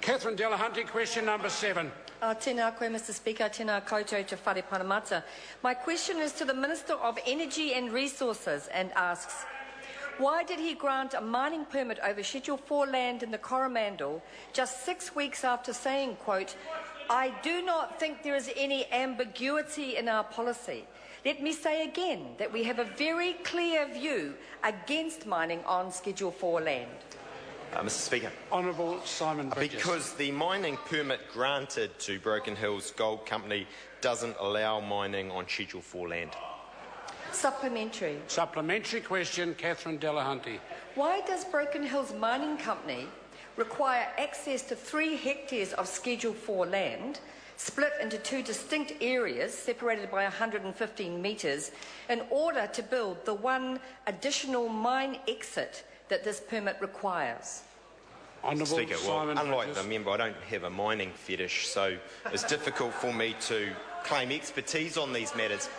Catherine Delahunty, question number 7. Tēnā koe, Mr Speaker. Tēnā koutou te whare Parramatta. My question is to the Minister of Energy and Resources and asks, why did he grant a mining permit over Schedule 4 land in the Coromandel just 6 weeks after saying, quote, "I do not think there is any ambiguity in our policy. Let me say again that we have a very clear view against mining on Schedule 4 land." Mr Speaker. Honourable Simon Bridges. Because the mining permit granted to Broken Hills Gold Company doesn't allow mining on Schedule 4 land. Supplementary. Supplementary question, Catherine Delahunty. Why does Broken Hills Mining Company require access to 3 hectares of Schedule 4 land, split into 2 distinct areas separated by 115 metres, in order to build the 1 additional mine exit that this permit requires? Honourable Speaker, Simon unlike Bridges. the member, I don't have a mining fetish, so it's difficult for me to claim expertise on these matters.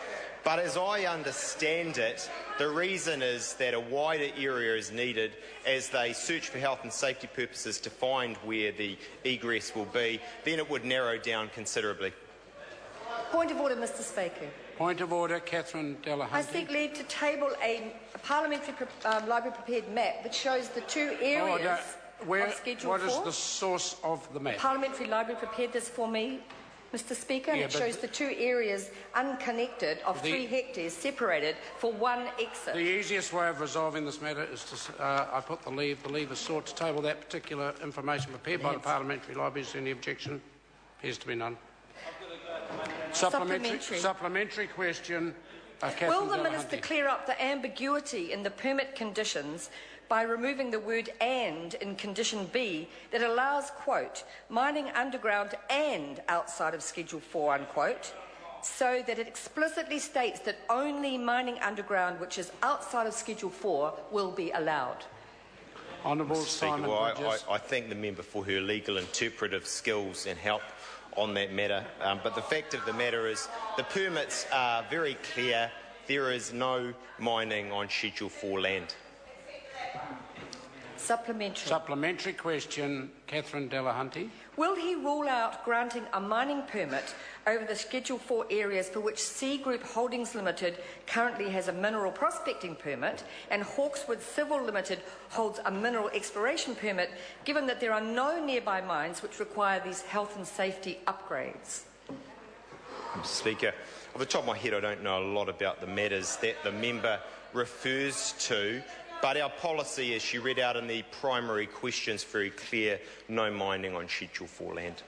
But as I understand it, the reason is that a wider area is needed as they search for health and safety purposes to find where the egress will be. Then it would narrow down considerably. Point of order, Mr Speaker. Point of order, Catherine Delahunty. I seek leave to table a parliamentary library prepared map which shows the 2 areas of Schedule 4. What is the source of the map? Parliamentary library prepared this for me, Mr Speaker, and Yeah, it shows the 2 areas unconnected of 3 hectares separated for 1 exit. The easiest way of resolving this matter is to, I put the leave is sought to table that particular information prepared by the parliamentary library. Is there any objection? Appears to be none. Supplementary question, Catherine Will the Delahunty. Minister clear up the ambiguity in the permit conditions by removing the word "and" in condition B that allows, quote, mining underground and outside of Schedule 4, unquote, so that it explicitly states that only mining underground which is outside of Schedule 4 will be allowed? Honourable Mr. Speaker, Simon Bridges. I thank the member for her legal interpretive skills and help on that matter. But the fact of the matter is the permits are very clear. There is no mining on Schedule 4 land. Supplementary question, Catherine Delahunty. Will he rule out granting a mining permit over the Schedule 4 areas for which C Group Holdings Limited currently has a mineral prospecting permit and Hawkswood Civil Limited holds a mineral exploration permit, given that there are no nearby mines which require these health and safety upgrades? Mr. Speaker, off the top of my head, I don't know a lot about the matters that the member refers to, but our policy, as she read out in the primary question, is very clear: no mining on Schedule 4 land.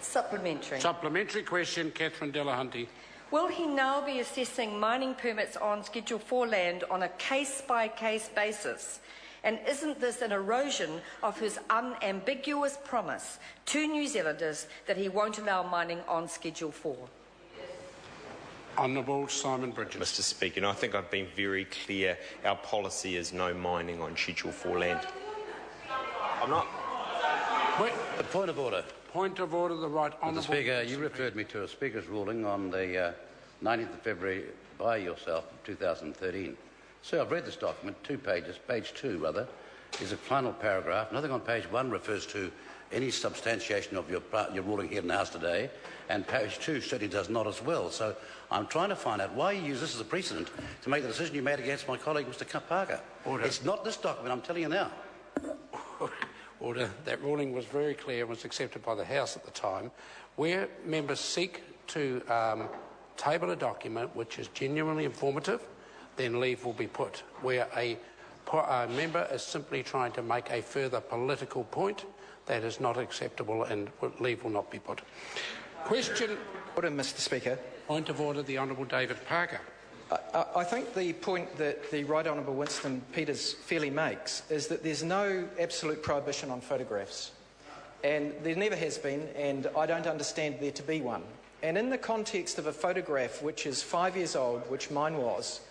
Supplementary question, Catherine Delahunty. Will he now be assessing mining permits on Schedule 4 land on a case-by-case basis? And isn't this an erosion of his unambiguous promise to New Zealanders that he won't allow mining on Schedule 4? Honourable Simon Bridges. Mr. Speaker, and I think I've been very clear. Our policy is no mining on Schedule 4 land. I'm not. A point of order. Point of order, the right honourable. Mr. Speaker, you referred me to a Speaker's ruling on the 19th of February by yourself, 2013. So I've read this document, 2 pages, page 2 rather, is a final paragraph. Nothing on page 1 refers to any substantiation of your ruling here in the House today, and page 2 certainly does not as well. So I'm trying to find out why you use this as a precedent to make the decision you made against my colleague, Mr. Parker. Order. It's not this document, I'm telling you now. Order. That ruling was very clear and was accepted by the House at the time. Where members seek to table a document which is genuinely informative, then leave will be put. Where a member is simply trying to make a further political point, that is not acceptable and leave will not be put. Question. Order, Mr. Speaker. Point of order, the Honourable David Parker. I think the point that the Right Honourable Winston Peters fairly makes is that there's no absolute prohibition on photographs. And there never has been, and I don't understand there to be one. And in the context of a photograph which is 5 years old, which mine was,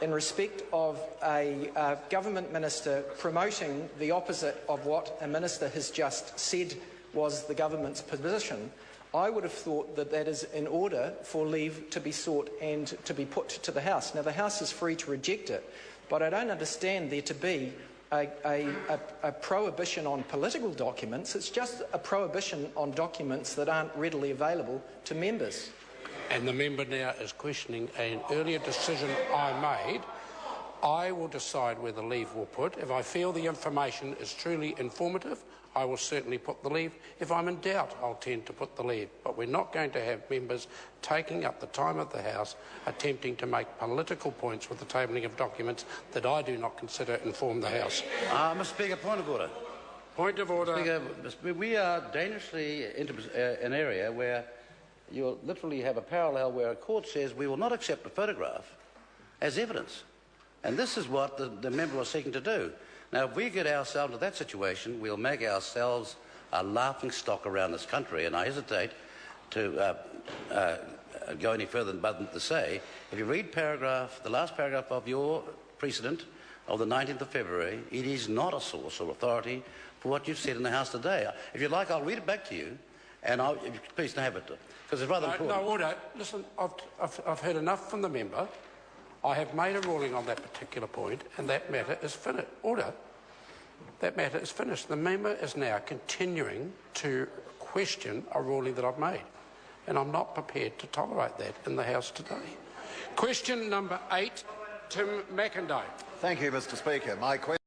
in respect of a government minister promoting the opposite of what a minister has just said was the government's position, I would have thought that that is in order for leave to be sought and to be put to the House. Now, the House is free to reject it, but I don't understand there to be a prohibition on political documents. It's just a prohibition on documents that aren't readily available to members. And the member now is questioning an earlier decision I made. I will decide where the leave will put. If I feel the information is truly informative, I will certainly put the leave. If I'm in doubt, I'll tend to put the leave. But we're not going to have members taking up the time of the House attempting to make political points with the tabling of documents that I do not consider inform the House. Mr. Speaker, point of order. Point of order. Speaker, we are dangerously into an area where you literally have a parallel where a court says we will not accept a photograph as evidence. And this is what the member was seeking to do. Now, if we get ourselves into that situation, we'll make ourselves a laughing stock around this country, and I hesitate to go any further than to say, if you read the last paragraph of your precedent of the 19th of February, it is not a source or authority for what you've said in the House today. If you'd like, I'll read it back to you, and please don't have it, because it's rather important. No, order. Listen, I've heard enough from the member. I have made a ruling on that particular point, and that matter is finished. Order. That matter is finished. The member is now continuing to question a ruling that I've made, and I'm not prepared to tolerate that in the House today. Question number 8, Tim McIntyre. Thank you, Mr. Speaker. My question